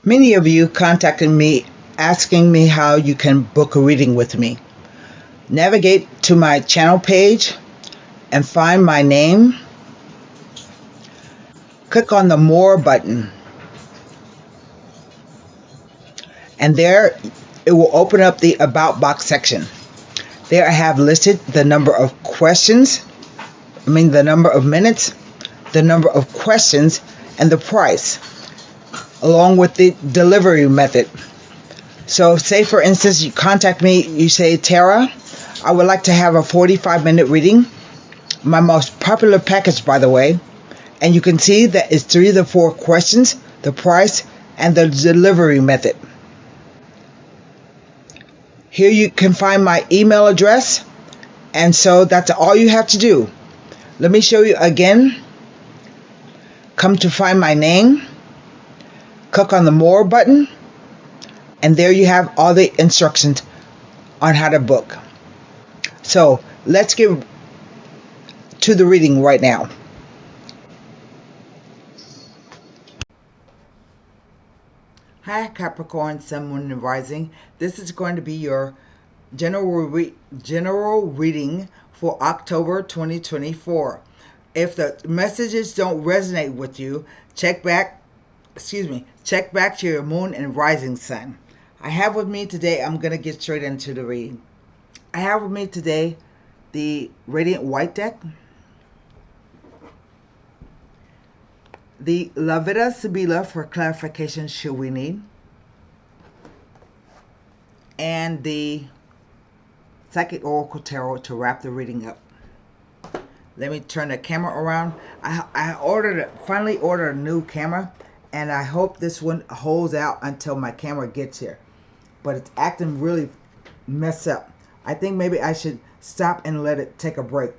Many of you contacted me asking me how you can book a reading with me. Navigate to my channel page and find my name. Click on the More button, and there it will open up the About box section. There I have listed the number of questions, the number of minutes, the number of questions, and the price, along with the delivery method. So say for instance you contact me, you say, Tara, I would like to have a 45-minute reading, my most popular package by the way, and you can see that it's 3 to 4 questions, the price, and the delivery method. Here you can find my email address, and so that's all you have to do. Let me show you again. Come to find my name, click on the More button, and there you have all the instructions on how to book. So let's get to the reading right now. Hi Capricorn Sun, Moon, and Rising. This is going to be your general reading for October 2024. If the messages don't resonate with you, check back to your Moon and Rising Sun. I have with me today, I'm going to get straight into the reading. I have with me today the Radiant White deck, the La Vida Sibila for clarification should we need, and the Psychic Oracle Tarot to wrap the reading up. Let me turn the camera around. I finally ordered a new camera, and I hope this one holds out until my camera gets here. But it's acting really messed up. I think maybe I should stop and let it take a break.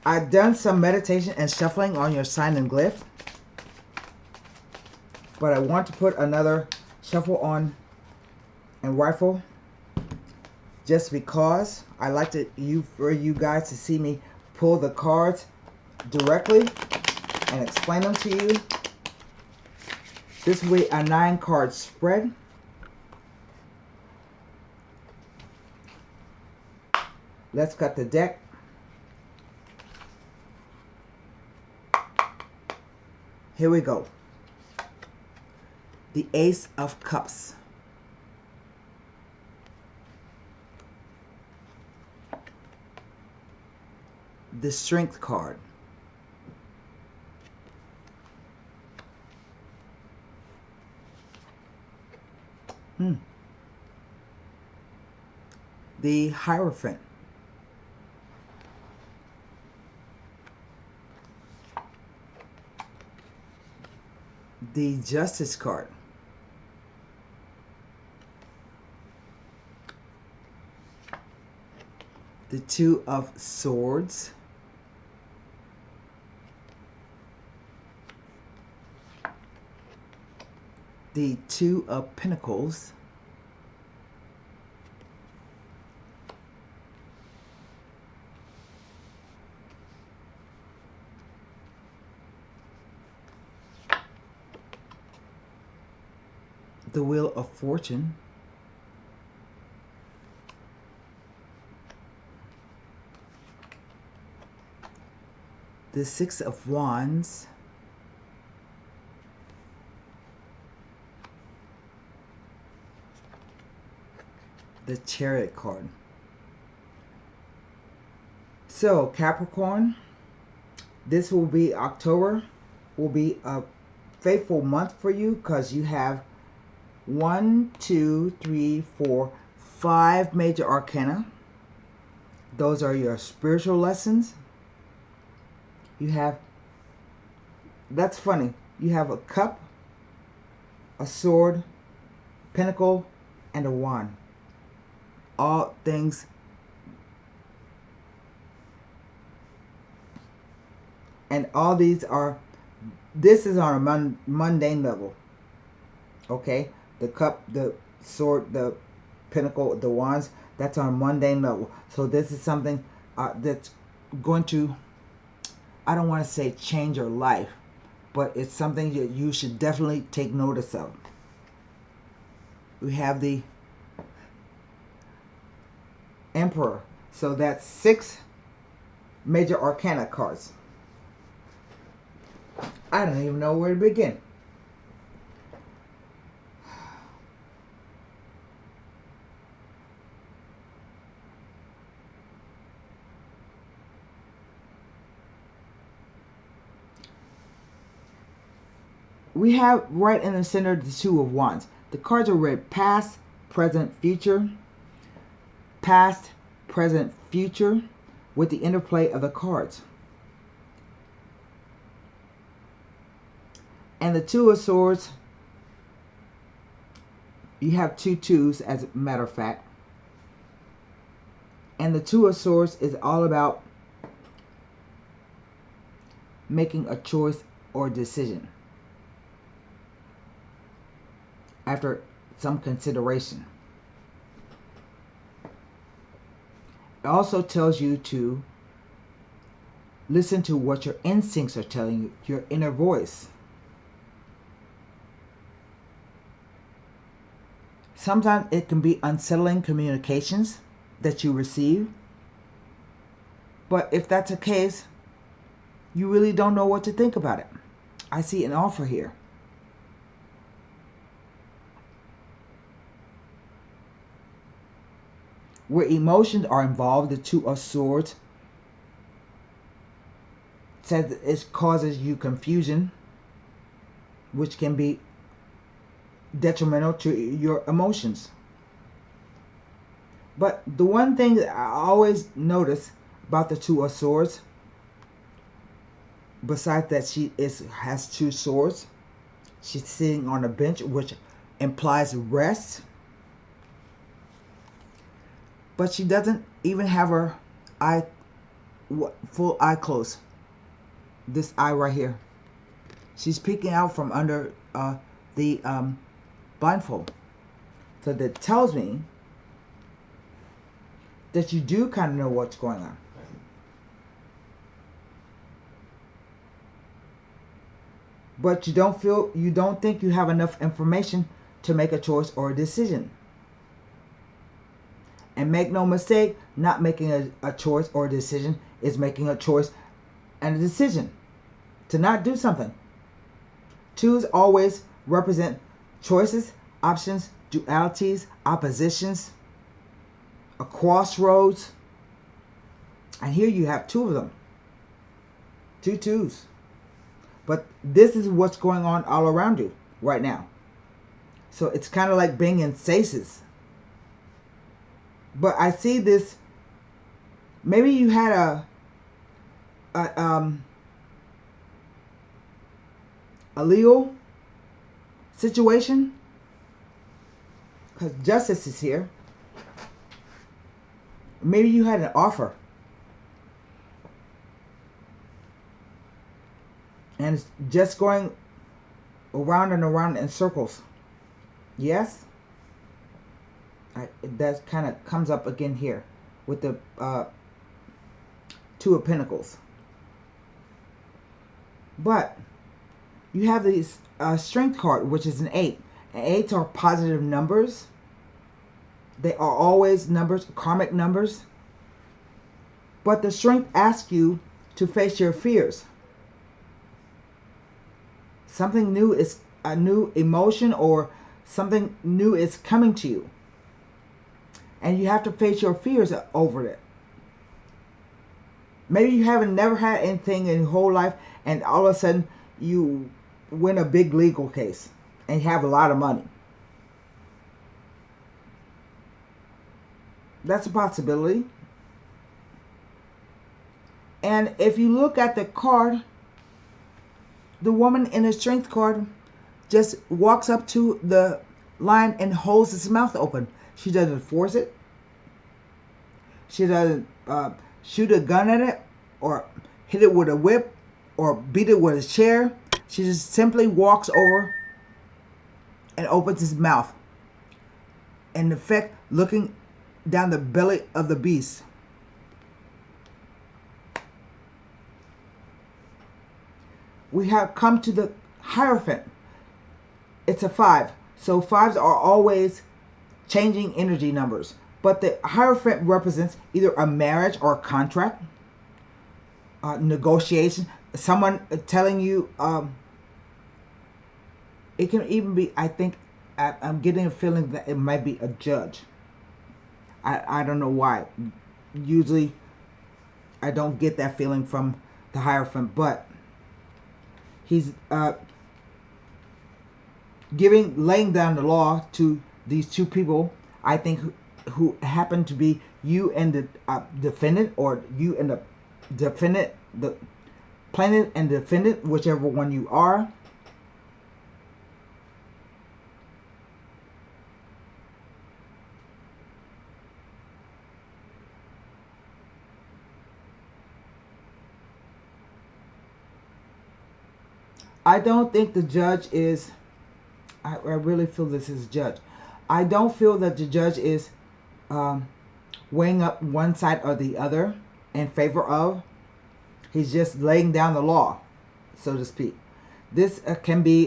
I've done some meditation and shuffling on your sign and glyph, but I want to put another shuffle on and rifle just because I like for you guys to see me pull the cards directly and explain them to you. This will be a 9-card spread. Let's cut the deck. Here we go. The Ace of Cups. The Strength card. The Hierophant. The Justice card. The Two of Swords. The Two of Pentacles. The Wheel of Fortune. The Six of Wands. The Chariot card. So Capricorn, this will be October, will be a faithful month for you because you have 1, 2, 3, 4, 5 major arcana. Those are your spiritual lessons. You have, that's funny, you have a cup, a sword, pentacle, and a wand. All things and all these are, this is on a mundane level. Okay, the cup, the sword, the pentacle, the wands, that's on a mundane level. So this is something that's going to, I don't want to say change your life, but it's something that you should definitely take notice of. We have the Emperor. So that's 6 major arcana cards. I don't even know where to begin. We have right in the center the 2 of Wands. The cards are read past, present, future. Past, present, future, with the interplay of the cards. And the 2 of Swords, you have 2 twos as a matter of fact. And the 2 of Swords is all about making a choice or decision after some consideration. It also tells you to listen to what your instincts are telling you, your inner voice. Sometimes it can be unsettling communications that you receive. But if that's the case, you really don't know what to think about it. I see an offer here. Where emotions are involved, the 2 of Swords says it causes you confusion, which can be detrimental to your emotions. But the one thing that I always notice about the 2 of Swords, besides that she has 2 swords, she's sitting on a bench, which implies rest. But she doesn't even have her full eye closed. This eye right here. She's peeking out from under the blindfold. So that tells me that you do kind of know what's going on. But you don't think you have enough information to make a choice or a decision. And make no mistake, not making a choice or a decision is making a choice and a decision to not do something. 2s always represent choices, options, dualities, oppositions, a crossroads. And here you have 2 of them. 2 twos. But this is what's going on all around you right now. So it's kind of like being in stasis. But I see this, maybe you had a Leo situation, because Justice is here. Maybe you had an offer, and it's just going around and around in circles. Yes? That kind of comes up again here with the 2 of Pentacles. But you have the Strength card, which is an 8. And 8s are positive numbers. They are always numbers, karmic numbers. But the Strength asks you to face your fears. Something new is a new emotion, or something new is coming to you. And you have to face your fears over it. Maybe you haven't never had anything in your whole life, and all of a sudden you win a big legal case and you have a lot of money. That's a possibility. And if you look at the card, the woman in the Strength card just walks up to the line and holds its mouth open. She doesn't force it. She doesn't shoot a gun at it, or hit it with a whip, or beat it with a chair. She just simply walks over and opens his mouth, in effect looking down the belly of the beast. we have come to the Hierophant. It's a 5. So 5s are always changing energy numbers. But the Hierophant represents either a marriage or a contract, negotiation, someone telling you, it can even be, I think, I'm getting a feeling that it might be a judge. I don't know why. Usually I don't get that feeling from the Hierophant, but he's laying down the law to these two people, I think, who happen to be you and the defendant, or you and the defendant, the plaintiff and defendant, whichever one you are. I don't think the judge is, I really feel this is a judge. I don't feel that the judge is weighing up one side or the other in favor of. He's just laying down the law, so to speak. This can be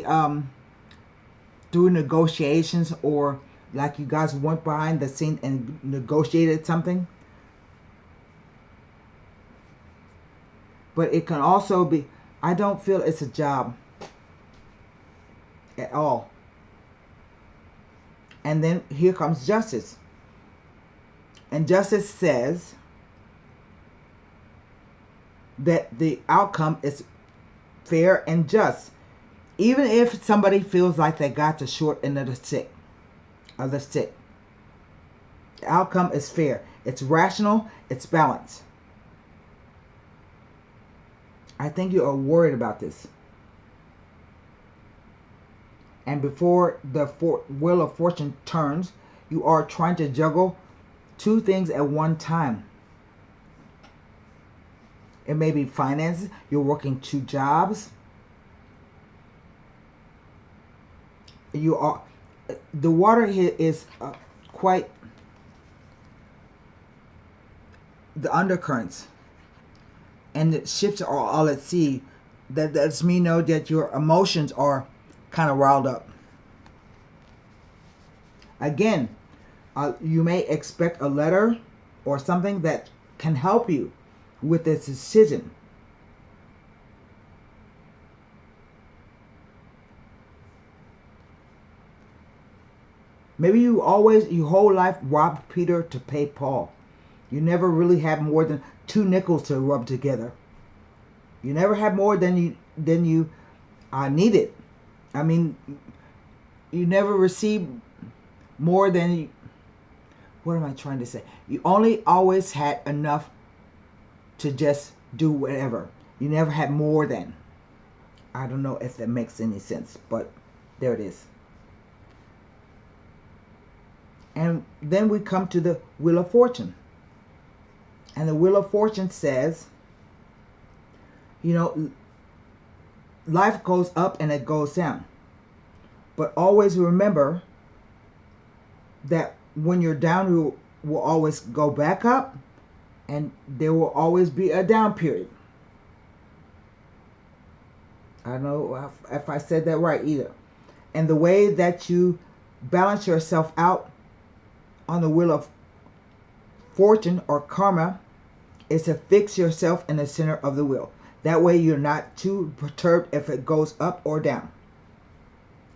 through negotiations, or like you guys went behind the scene and negotiated something. But it can also be, I don't feel it's a job at all. And then here comes justice. And justice says that the outcome is fair and just, even if somebody feels like they got the short end of the stick. The outcome is fair. It's rational. It's balanced. I think you are worried about this. And before the wheel of fortune turns, you are trying to juggle two things at one time. It may be finances. You're working 2 jobs. You are, the water here is quite, the undercurrents, and the ships are all at sea. That lets me know that your emotions are kind of riled up. Again, you may expect a letter or something that can help you with this decision. Maybe your whole life robbed Peter to pay Paul. You never really had more than 2 nickels to rub together. You never had more than you needed. I mean, you never received more than you, what am I trying to say? You only always had enough to just do whatever. You never had more than. I don't know if that makes any sense, but there it is. And then we come to the Wheel of Fortune. And the Wheel of Fortune says, you know, life goes up and it goes down. But always remember that when you're down, you will always go back up, and there will always be a down period. I don't know if I said that right either. And the way that you balance yourself out on the Wheel of Fortune or karma is to fix yourself in the center of the wheel. That way you're not too perturbed if it goes up or down.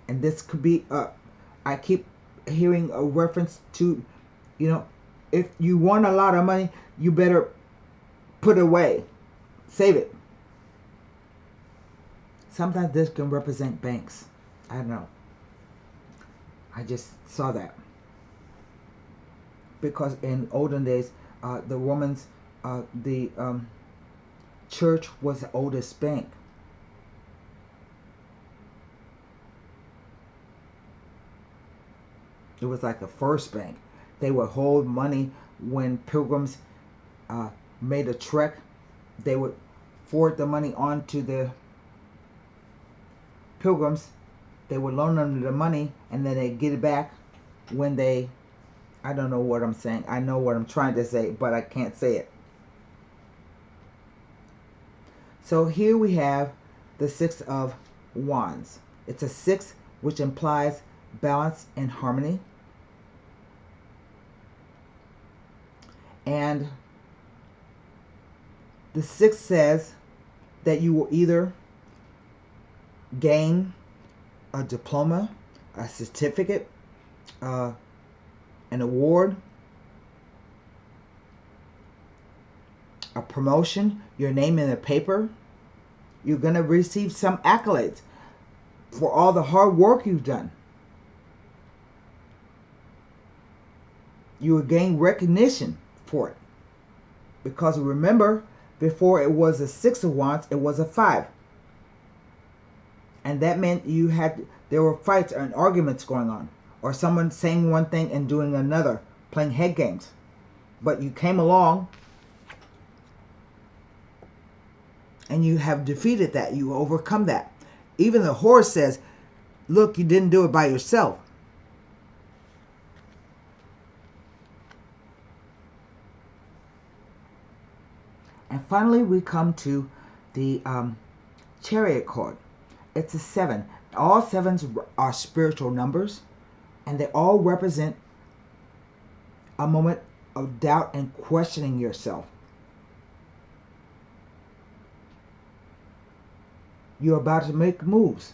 And this could be, I keep hearing a reference to, you know, if you want a lot of money, you better put it away. Save it. Sometimes this can represent banks. I don't know. I just saw that. Because in olden days, the Romans, the church was the oldest bank. It was like the first bank. They would hold money when pilgrims made a trek. They would forward the money on to the pilgrims. They would loan them the money, and then they'd get it back when they, I don't know what I'm saying. I know what I'm trying to say, but I can't say it. So here we have the Six of Wands. It's a 6, which implies balance and harmony. And the 6 says that you will either gain a diploma, a certificate, an award, a promotion, your name in the paper. You're going to receive some accolades for all the hard work you've done. You will gain recognition for it. Because remember, before it was a 6 of Wands, it was a 5. And that meant there were fights and arguments going on. Or someone saying one thing and doing another, playing head games. But you came along and you have defeated that. You overcome that. Even the horse says, look, you didn't do it by yourself. And finally, we come to the Chariot card. It's a 7. All 7s are spiritual numbers, and they all represent a moment of doubt and questioning yourself. You're about to make moves,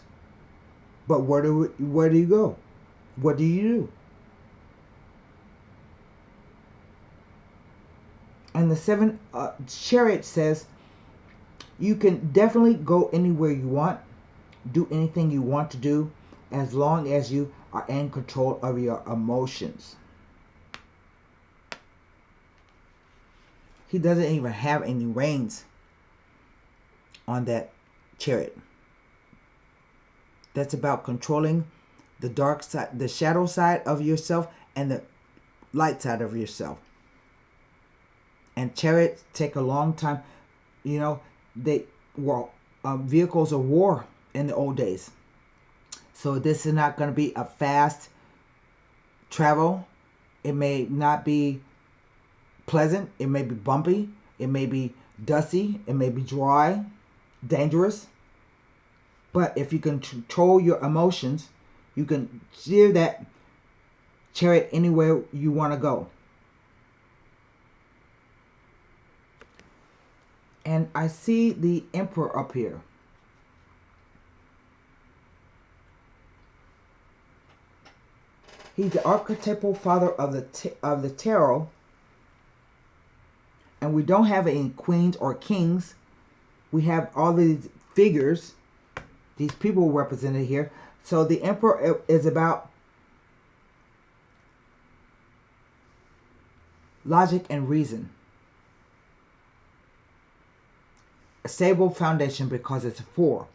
but where do you go? What do you do? And the 7 Chariot says you can definitely go anywhere you want, do anything you want to do, as long as you are in control of your emotions. He doesn't even have any reins on that Chariot. That's about controlling the dark side, the shadow side of yourself, and the light side of yourself. And chariots take a long time. You know, they were vehicles of war in the old days. So this is not going to be a fast travel. It may not be pleasant. It may be bumpy. It may be dusty. It may be dry, dangerous. But if you can control your emotions, you can steer that chariot anywhere you want to go. And I see the Emperor up here. He's the archetypal father of the tarot. And we don't have any queens or kings. We have all these figures, these people represented here. So the Emperor is about logic and reason. A stable foundation because it's a 4.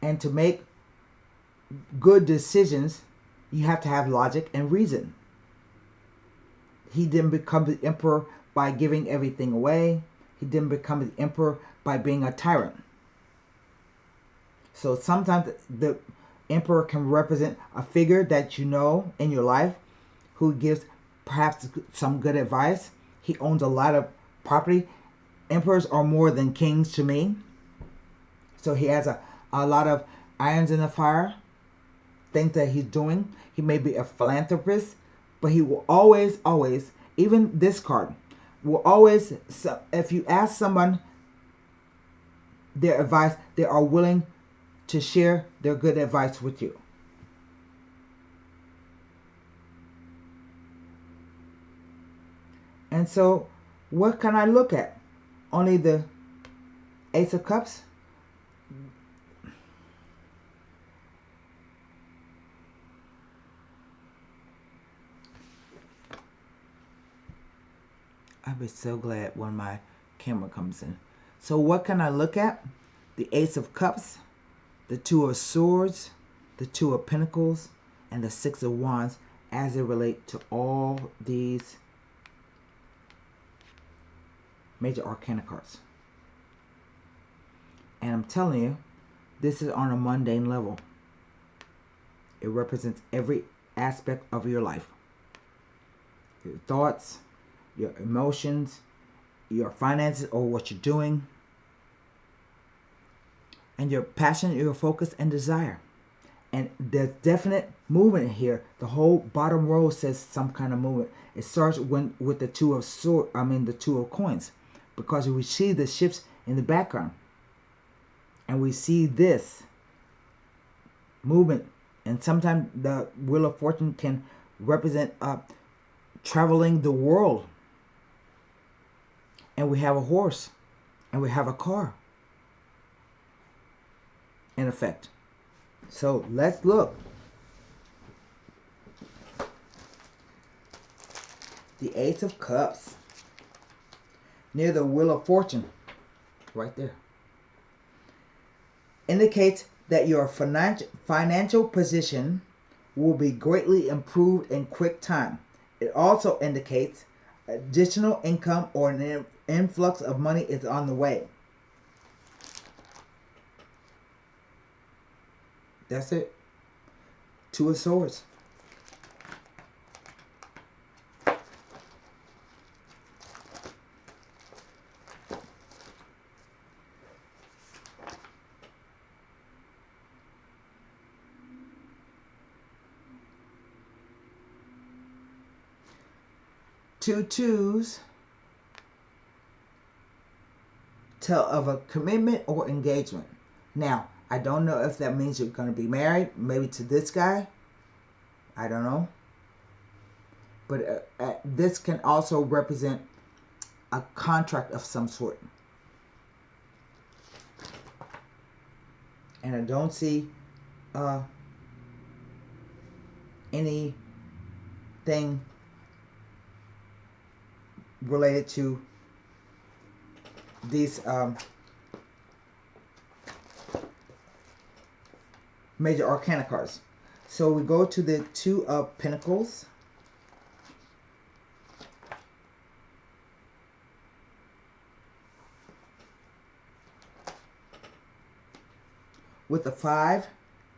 And to make good decisions, you have to have logic and reason. He didn't become the emperor by giving everything away. He didn't become the emperor by being a tyrant. So sometimes the emperor can represent a figure that you know in your life who gives perhaps some good advice. He owns a lot of property. Emperors are more than kings to me. So he has a lot of irons in the fire, things that he's doing. He may be a philanthropist, but he will always, even this card, will always, if you ask someone their advice, they are willing to share their good advice with you. And so, what can I look at? Only the Ace of Cups? I'll be so glad when my camera comes in. So what can I look at? The Ace of Cups, the Two of Swords, the Two of Pentacles, and the Six of Wands as they relate to all these major arcana cards. And I'm telling you, this is on a mundane level. It represents every aspect of your life. Your thoughts, your emotions, your finances, or what you're doing, and your passion, your focus, and desire. And there's definite movement here. The whole bottom row says some kind of movement. It starts with the two of the two of coins, because we see the ships in the background, and we see this movement. And sometimes the Wheel of Fortune can represent traveling the world. And we have a horse, and we have a car, in effect. So let's look. The Ace of Cups near the Wheel of Fortune, right there, indicates that your financial position will be greatly improved in quick time. It also indicates additional income or an influx of money is on the way. That's it. Two of Swords. Two twos tell of a commitment or engagement. Now, I don't know if that means you're going to be married, maybe to this guy. I don't know. But this can also represent a contract of some sort. And I don't see anything related to these major arcana cards. So we go to the Two of Pentacles. With the 5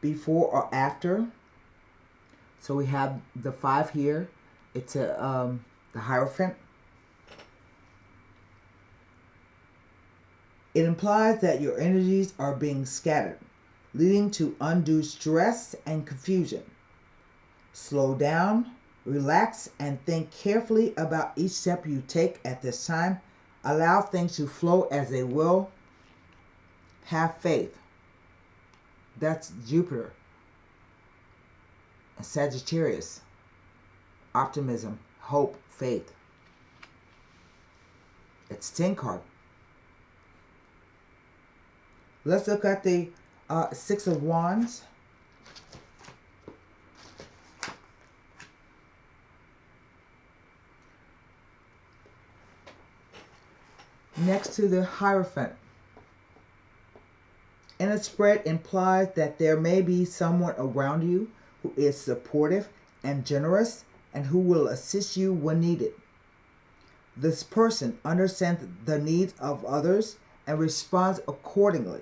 before or after. So we have the 5 here. It's the Hierophant. It implies that your energies are being scattered, leading to undue stress and confusion. Slow down, relax, and think carefully about each step you take at this time. Allow things to flow as they will. Have faith. That's Jupiter. And Sagittarius. Optimism, hope, faith. It's 10 card. Let's look at the 6 of Wands. Next to the Hierophant. And a spread implies that there may be someone around you who is supportive and generous and who will assist you when needed. This person understands the needs of others and responds accordingly.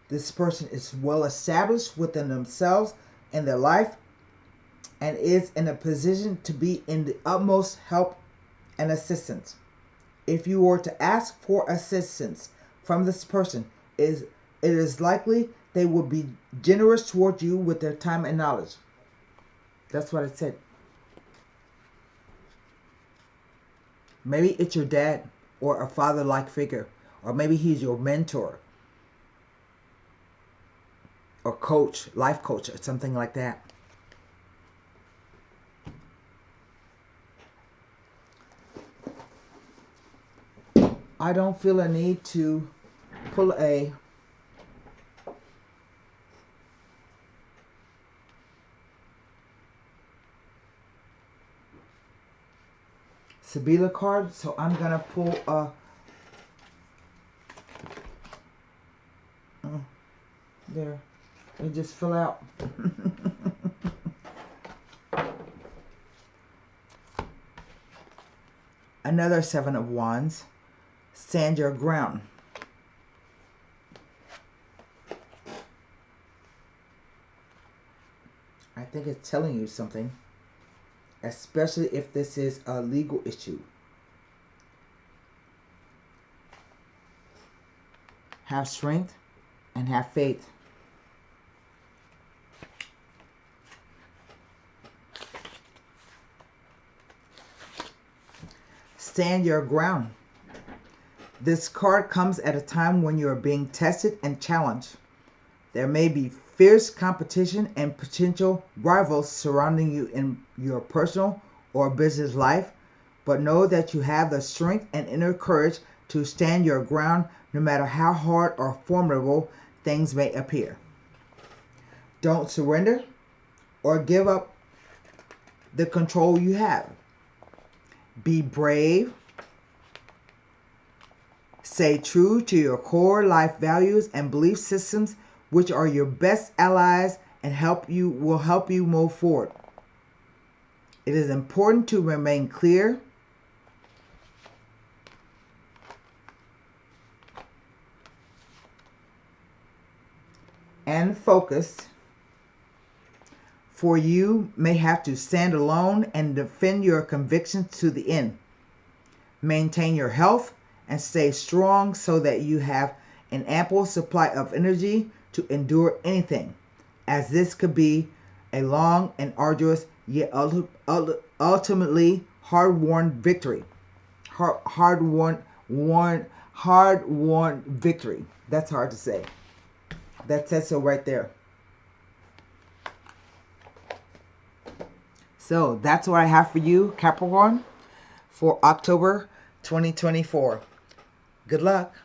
This person is well established within themselves and their life and is in a position to be in the utmost help and assistance. If you were to ask for assistance from this person, it is likely they will be generous toward you with their time and knowledge. That's what it said. Maybe it's your dad or a father-like figure, or maybe he's your mentor or coach, life coach, or something like that. I don't feel a need to pull a Sibila card, so I'm gonna pull a there. It just fell out. Another 7 of Wands. Stand your ground. I think it's telling you something, especially if this is a legal issue. Have strength and have faith. Stand your ground. This card comes at a time when you are being tested and challenged. There may be fierce competition and potential rivals surrounding you in your personal or business life, but know that you have the strength and inner courage to stand your ground no matter how hard or formidable things may appear. Don't surrender or give up the control you have. Be brave. Stay true to your core life values and belief systems, which are your best allies and will help you move forward. It is important to remain clear, and focused, for you may have to stand alone and defend your convictions to the end. Maintain your health and stay strong so that you have an ample supply of energy to endure anything, as this could be a long and arduous yet ultimately hard-won victory. Hard-won victory. That's hard to say. That says so right there. So that's what I have for you, Capricorn, for October 2024. Good luck.